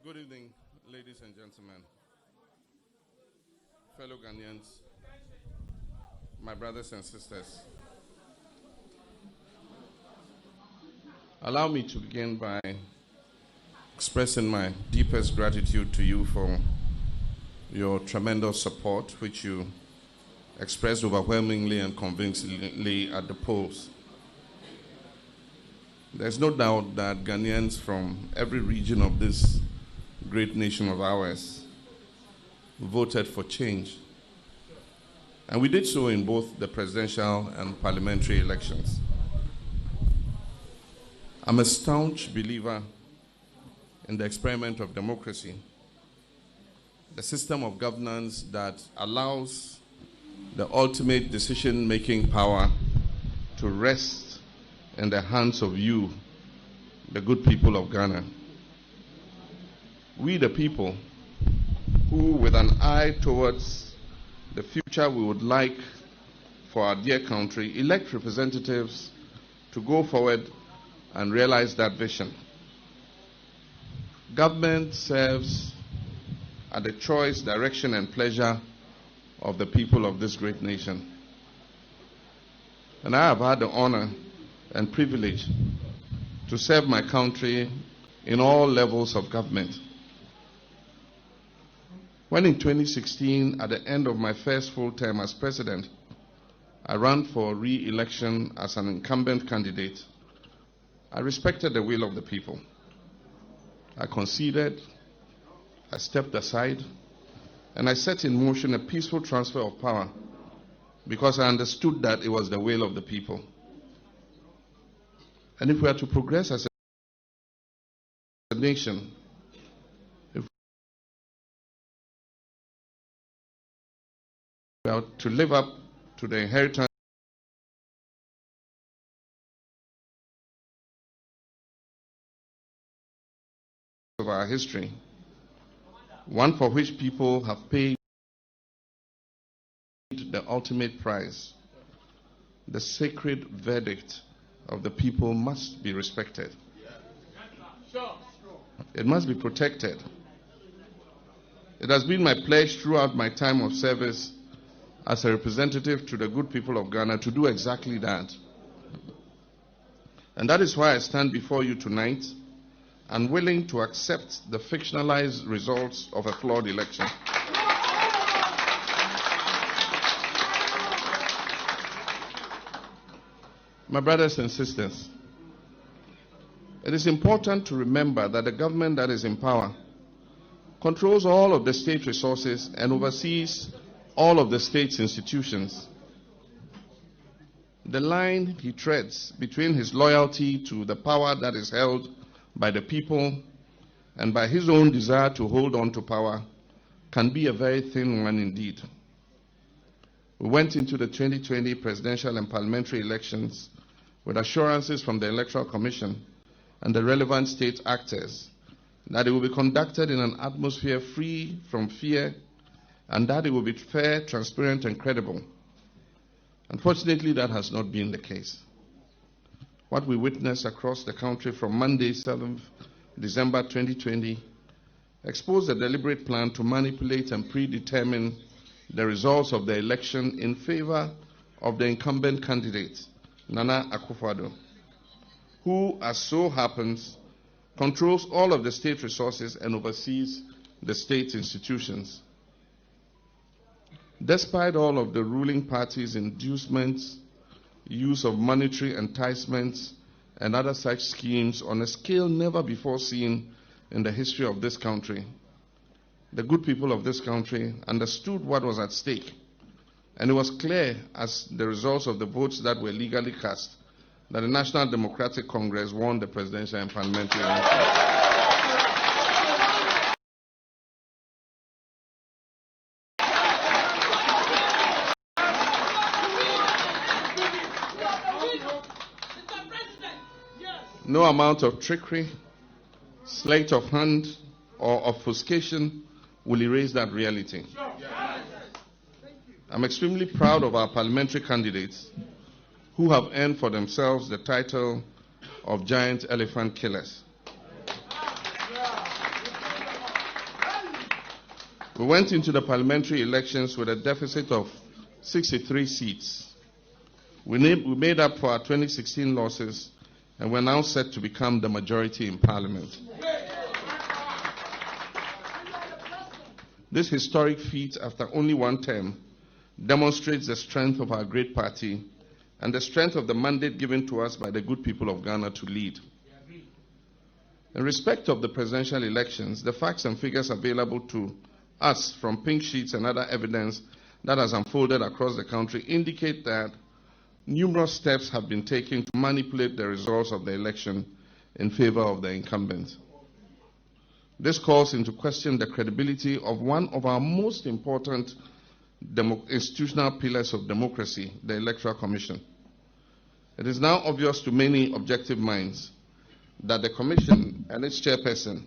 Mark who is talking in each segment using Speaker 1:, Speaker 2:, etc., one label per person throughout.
Speaker 1: Good evening, ladies and gentlemen, fellow Ghanaians, my brothers and sisters. Allow me to begin by expressing my deepest gratitude to you for your tremendous support, which you expressed overwhelmingly and convincingly at the polls. There's no doubt that Ghanaians from every region of this great nation of ours voted for change. And we did so in both the presidential and parliamentary elections. I'm a staunch believer in the experiment of democracy, the system of governance that allows the ultimate decision-making power to rest in the hands of you, the good people of Ghana. We, the people, who, with an eye towards the future we would like for our dear country, elect representatives to go forward and realize that vision. Government serves at the choice, direction, and pleasure of the people of this great nation. And I have had the honor and privilege to serve my country in all levels of government. When in 2016, at the end of my first full term as president, I ran for re-election as an incumbent candidate, I respected the will of the people. I conceded, I stepped aside, and I set in motion a peaceful transfer of power because I understood that it was the will of the people. And if we are to progress as a nation, if we are to live up to the inheritance of our history, one for which people have paid the ultimate price, the sacred verdict of the people must be respected. It must be protected. It has been my pledge throughout my time of service as a representative to the good people of Ghana to do exactly that. And that is why I stand before you tonight, unwilling to accept the fictionalized results of a flawed election. My brothers and sisters, it is important to remember that the government that is in power controls all of the state resources and oversees all of the state's institutions. The line he treads between his loyalty to the power that is held by the people and by his own desire to hold on to power can be a very thin one indeed. We went into the 2020 presidential and parliamentary elections with assurances from the Electoral Commission and the relevant state actors that it will be conducted in an atmosphere free from fear and that it will be fair, transparent, and credible. Unfortunately, that has not been the case. What we witnessed across the country from Monday, 7th December 2020, exposed a deliberate plan to manipulate and predetermine the results of the election in favor of the incumbent candidate, Nana Akufo-Addo, who, as so happens, controls all of the state resources and oversees the state institutions. Despite all of the ruling party's inducements, use of monetary enticements, and other such schemes on a scale never before seen in the history of this country, the good people of this country understood what was at stake. And it was clear, as the results of the votes that were legally cast, that the National Democratic Congress won the presidential and parliamentary elections. No amount of trickery, sleight of hand, or obfuscation will erase that reality. I'm extremely proud of our parliamentary candidates who have earned for themselves the title of giant elephant killers. We went into the parliamentary elections with a deficit of 63 seats. We made up for our 2016 losses, and we're now set to become the majority in parliament. This historic feat, after only one term, demonstrates the strength of our great party and the strength of the mandate given to us by the good people of Ghana to lead. In respect of the presidential elections, the facts and figures available to us from pink sheets and other evidence that has unfolded across the country indicate that numerous steps have been taken to manipulate the results of the election in favor of the incumbent. This calls into question the credibility of one of our most important institutional pillars of democracy, the Electoral Commission. It is now obvious to many objective minds that the Commission and its chairperson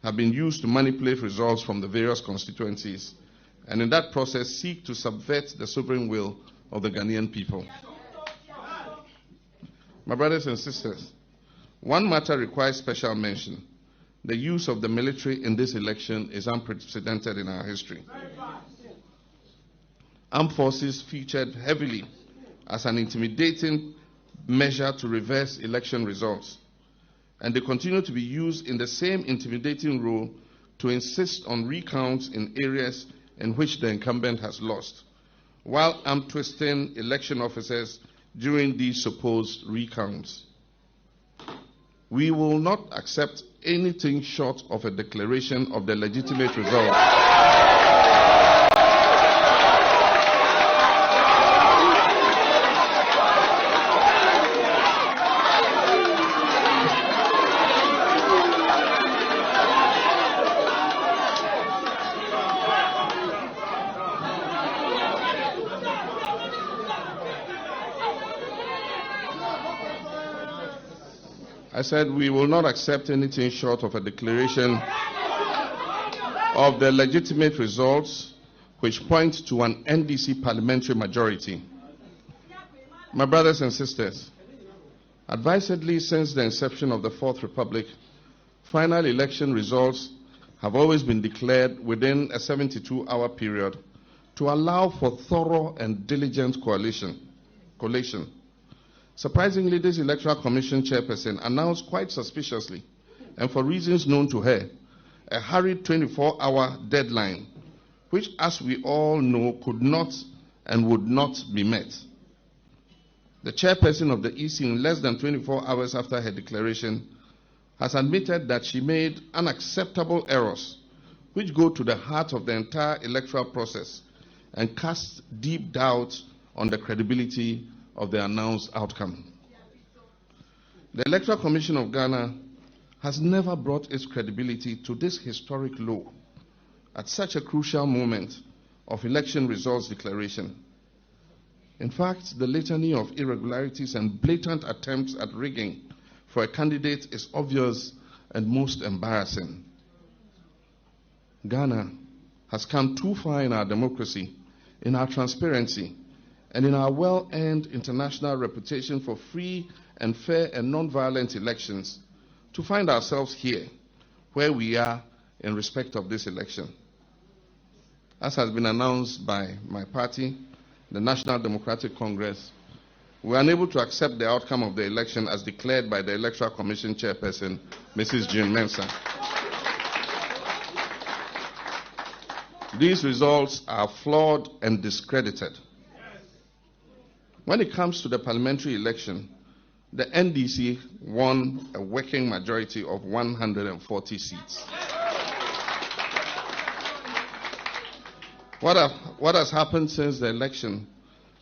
Speaker 1: have been used to manipulate results from the various constituencies and in that process seek to subvert the sovereign will of the Ghanaian people. My brothers and sisters, one matter requires special mention. The use of the military in this election is unprecedented in our history. Armed forces featured heavily as an intimidating measure to reverse election results, and they continue to be used in the same intimidating role to insist on recounts in areas in which the incumbent has lost, while arm-twisting election officers during these supposed recounts. We will not accept anything short of a declaration of the legitimate result. I said we will not accept anything short of a declaration of the legitimate results which point to an NDC parliamentary majority. My brothers and sisters, advisedly since the inception of the Fourth Republic, final election results have always been declared within a 72-hour period to allow for thorough and diligent collation. Surprisingly, this Electoral Commission chairperson announced quite suspiciously, and for reasons known to her, a hurried 24-hour deadline, which, as we all know, could not and would not be met. The chairperson of the EC, in less than 24 hours after her declaration, has admitted that she made unacceptable errors which go to the heart of the entire electoral process and cast deep doubt on the credibility of the announced outcome. The Electoral Commission of Ghana has never brought its credibility to this historic low at such a crucial moment of election results declaration. In fact, the litany of irregularities and blatant attempts at rigging for a candidate is obvious and most embarrassing. Ghana has come too far in our democracy, in our transparency, and in our well-earned international reputation for free and fair and non-violent elections to find ourselves here, where we are in respect of this election. As has been announced by my party, the National Democratic Congress, we are unable to accept the outcome of the election as declared by the Electoral Commission chairperson, Mrs. Jean Mensah. These results are flawed and discredited. When it comes to the parliamentary election, the NDC won a working majority of 140 seats. What has happened since the election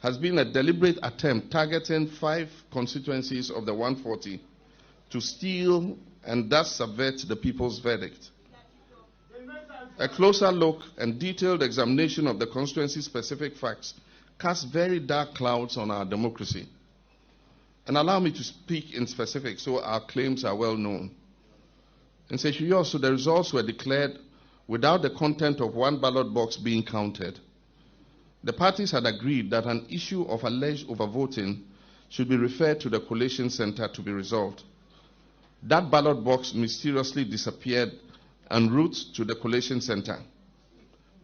Speaker 1: has been a deliberate attempt targeting 5 constituencies of the 140 to steal and thus subvert the people's verdict. A closer look and detailed examination of the constituency-specific facts cast very dark clouds on our democracy. And allow me to speak in specifics so our claims are well known. In Seychelles, the results were declared without the content of one ballot box being counted. The parties had agreed that an issue of alleged overvoting should be referred to the collation center to be resolved. That ballot box mysteriously disappeared en route to the collation center.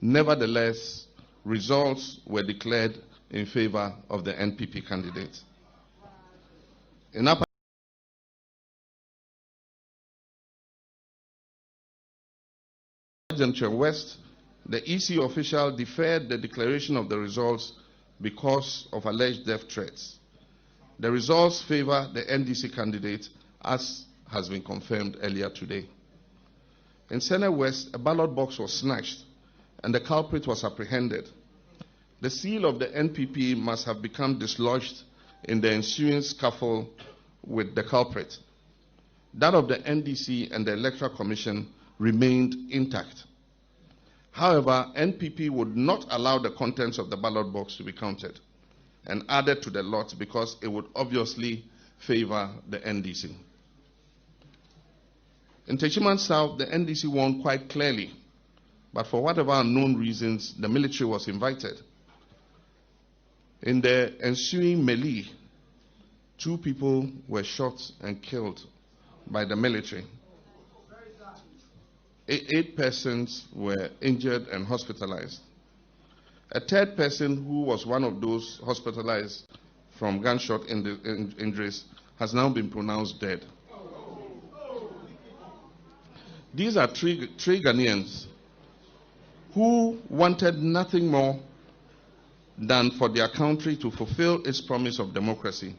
Speaker 1: Nevertheless, results were declared in favor of the NPP candidate. In Upper Central West, the EC official deferred the declaration of the results because of alleged death threats. The results favor the NDC candidate, as has been confirmed earlier today. In Senate West, a ballot box was snatched and the culprit was apprehended. The seal of the NPP must have become dislodged in the ensuing scuffle with the culprit. That of the NDC and the Electoral Commission remained intact. However, NPP would not allow the contents of the ballot box to be counted and added to the lot because it would obviously favor the NDC. In Techiman South, the NDC won quite clearly, but for whatever unknown reasons, the military was invited. In the ensuing melee, 2 people were shot and killed by the military. 8 persons were injured and hospitalized. A 3rd person, who was one of those hospitalized from gunshot injuries, has now been pronounced dead. These are three Ghanaians who wanted nothing more than for their country to fulfill its promise of democracy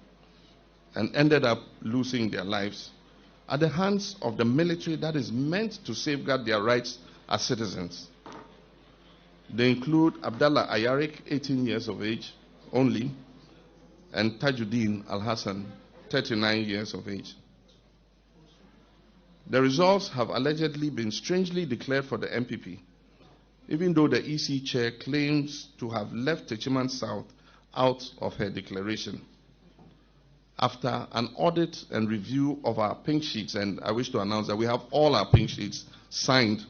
Speaker 1: and ended up losing their lives at the hands of the military that is meant to safeguard their rights as citizens. They include Abdallah Ayarik, 18 years of age only, and Tajuddin Al-Hassan, 39 years of age. The results have allegedly been strangely declared for the MPP, even though the EC chair claims to have left Techiman South out of her declaration. After an audit and review of our pink sheets, and I wish to announce that we have all our pink sheets signed.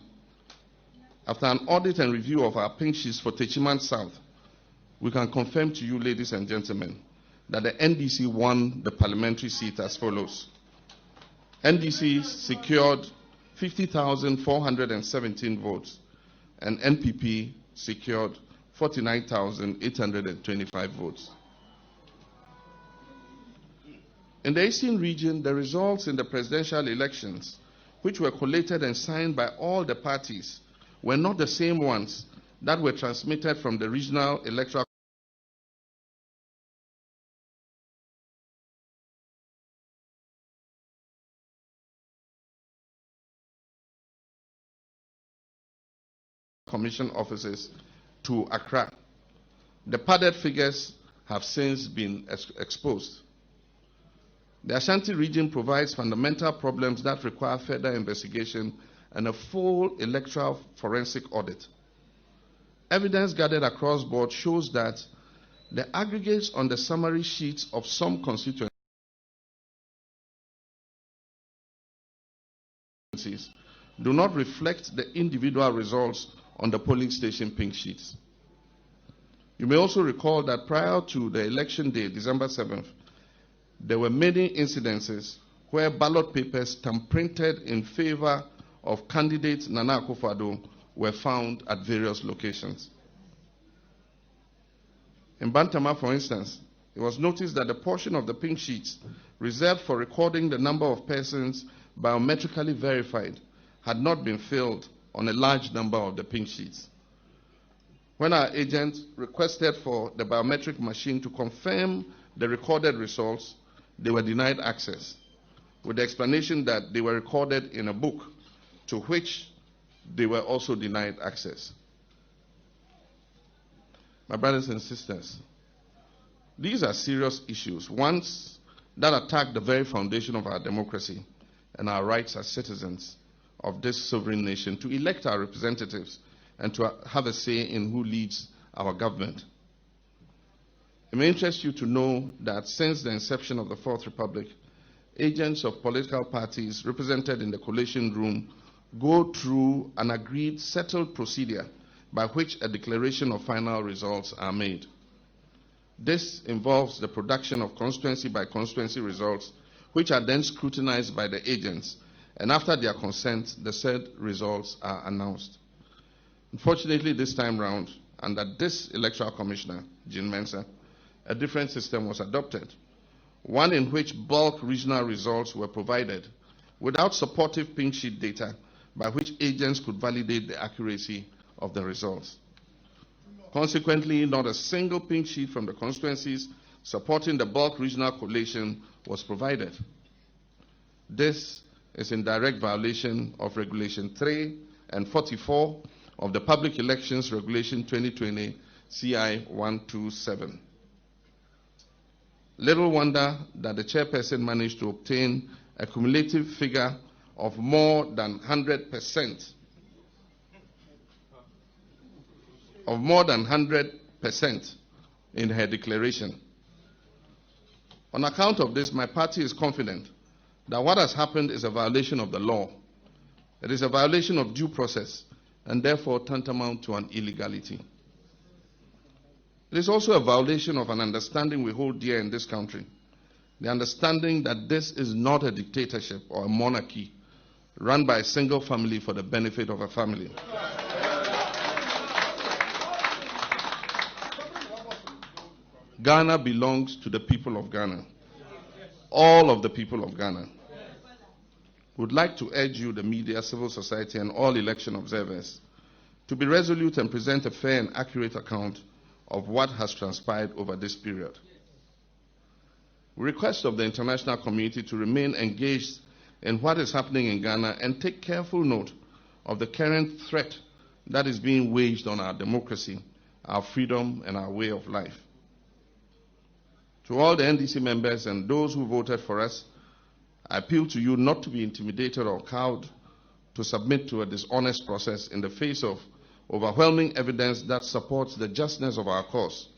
Speaker 1: After an audit and review of our pink sheets for Techiman South, we can confirm to you, ladies and gentlemen, that the NDC won the parliamentary seat as follows. NDC secured 50,417 votes, and NPP secured 49,825 votes. In the Eastern region, the results in the presidential elections, which were collated and signed by all the parties, were not the same ones that were transmitted from the regional electoral commission offices to Accra. The padded figures have since been exposed. The Ashanti region provides fundamental problems that require further investigation and a full electoral forensic audit. Evidence gathered across board shows that the aggregates on the summary sheets of some constituencies do not reflect the individual results on the polling station pink sheets. You may also recall that prior to the election day, December 7th, there were many incidences where ballot papers thumbprinted in favor of candidate Nana Akufo-Addo were found at various locations. In Bantama, for instance, it was noticed that the portion of the pink sheets reserved for recording the number of persons biometrically verified had not been filled on a large number of the pink sheets. When our agent requested for the biometric machine to confirm the recorded results, they were denied access, with the explanation that they were recorded in a book, to which they were also denied access. My brothers and sisters, these are serious issues, ones that attack the very foundation of our democracy and our rights as citizens of this sovereign nation to elect our representatives and to have a say in who leads our government. It may interest you to know that since the inception of the Fourth Republic, agents of political parties represented in the collation room go through an agreed, settled procedure by which a declaration of final results are made. This involves the production of constituency by constituency results, which are then scrutinized by the agents, and after their consent, the said results are announced. Unfortunately, this time round, under this electoral commissioner, Jean Mensa, a different system was adopted, one in which bulk regional results were provided without supportive pink sheet data by which agents could validate the accuracy of the results. Consequently, not a single pink sheet from the constituencies supporting the bulk regional collation was provided. This is in direct violation of Regulation 3 and 44 of the Public Elections Regulation 2020 CI 127. Little wonder that the chairperson managed to obtain a cumulative figure of more than 100%. Of more than 100% in her declaration. On account of this, my party is confident that what has happened is a violation of the law. It is a violation of due process and therefore tantamount to an illegality. It is also a violation of an understanding we hold dear in this country, the understanding that this is not a dictatorship or a monarchy run by a single family for the benefit of a family. Ghana belongs to the people of Ghana, all of the people of Ghana. Would like to urge you, the media, civil society, and all election observers, to be resolute and present a fair and accurate account of what has transpired over this period. We request of the international community to remain engaged in what is happening in Ghana and take careful note of the current threat that is being waged on our democracy, our freedom, and our way of life. To all the NDC members and those who voted for us, I appeal to you not to be intimidated or cowed to submit to a dishonest process in the face of overwhelming evidence that supports the justness of our cause.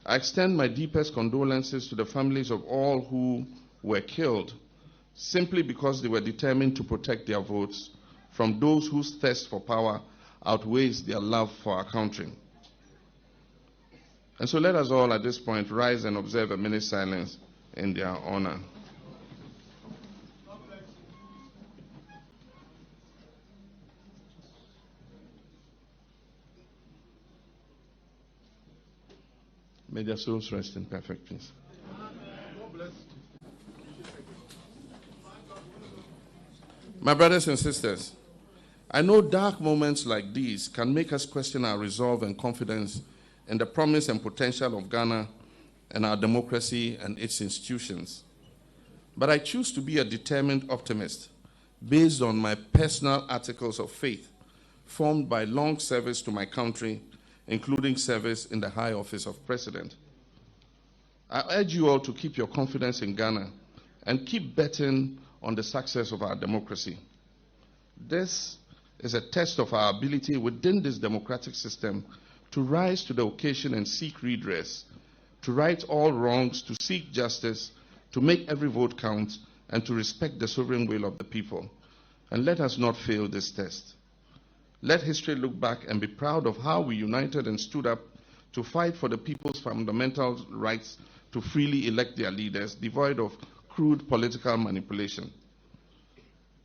Speaker 1: I extend my deepest condolences to the families of all who were killed simply because they were determined to protect their votes from those whose thirst for power outweighs their love for our country. And so let us all at this point rise and observe a minute's silence in their honor. May their souls rest in perfect peace. My brothers and sisters, I know dark moments like these can make us question our resolve and confidence in the promise and potential of Ghana and our democracy and its institutions. But I choose to be a determined optimist based on my personal articles of faith formed by long service to my country, including service in the high office of president. I urge you all to keep your confidence in Ghana and keep betting on the success of our democracy. This is a test of our ability within this democratic system to rise to the occasion and seek redress, to right all wrongs, to seek justice, to make every vote count, and to respect the sovereign will of the people. And let us not fail this test. Let history look back and be proud of how we united and stood up to fight for the people's fundamental rights to freely elect their leaders, devoid of crude political manipulation.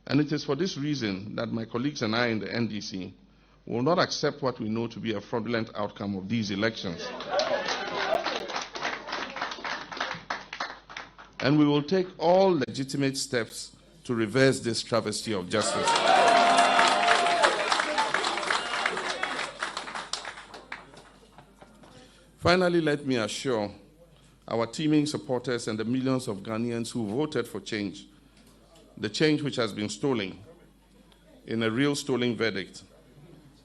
Speaker 1: And it is for this reason that my colleagues and I in the NDC will not accept what we know to be a fraudulent outcome of these elections. And we will take all legitimate steps to reverse this travesty of justice. Finally, let me assure our teeming supporters and the millions of Ghanaians who voted for change, the change which has been stolen in a real stolen verdict,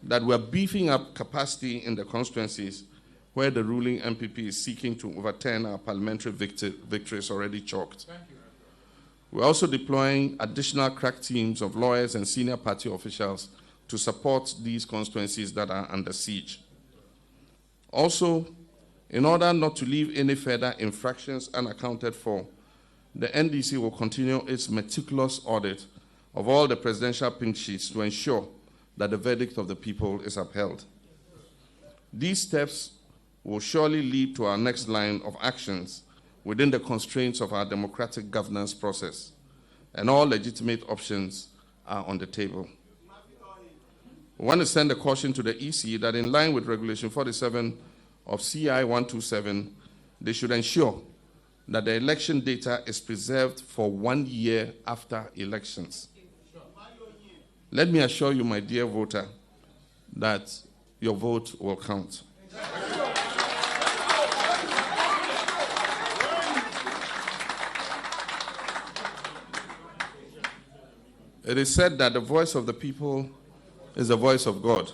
Speaker 1: that we are beefing up capacity in the constituencies where the ruling MPP is seeking to overturn our parliamentary victories already chalked. We're also deploying additional crack teams of lawyers and senior party officials to support these constituencies that are under siege. Also, in order not to leave any further infractions unaccounted for, the NDC will continue its meticulous audit of all the presidential pink sheets to ensure that the verdict of the people is upheld. These steps will surely lead to our next line of actions within the constraints of our democratic governance process. and all legitimate options are on the table. We want to send a caution to the EC that in line with Regulation 47 of CI 127, they should ensure that the election data is preserved for 1 year after elections. Let me assure you, my dear voter, that your vote will count. It is said that the voice of the people is the voice of God.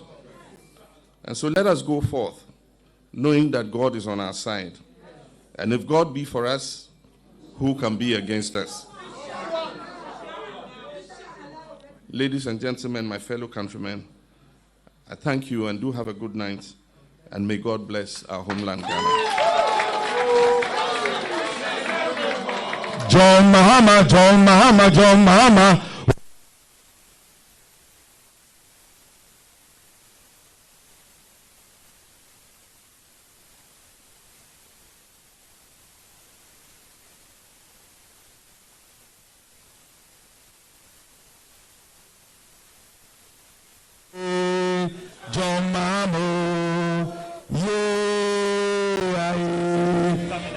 Speaker 1: And so let us go forth, knowing that God is on our side. And if God be for us, who can be against us? Ladies and gentlemen, my fellow countrymen, I thank you and do have a good night. And may God bless our homeland, Ghana.
Speaker 2: John Mahama, John Mahama, John Mahama. John Mahama,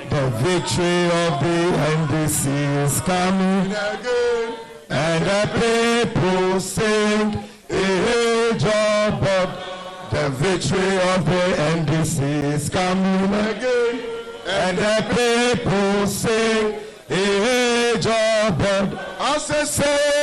Speaker 2: the victory of the NDC is coming again, and the people sing, hey, John Bob. The victory of the NDC is coming again, and the people sing, hey, John Bob. I say, say.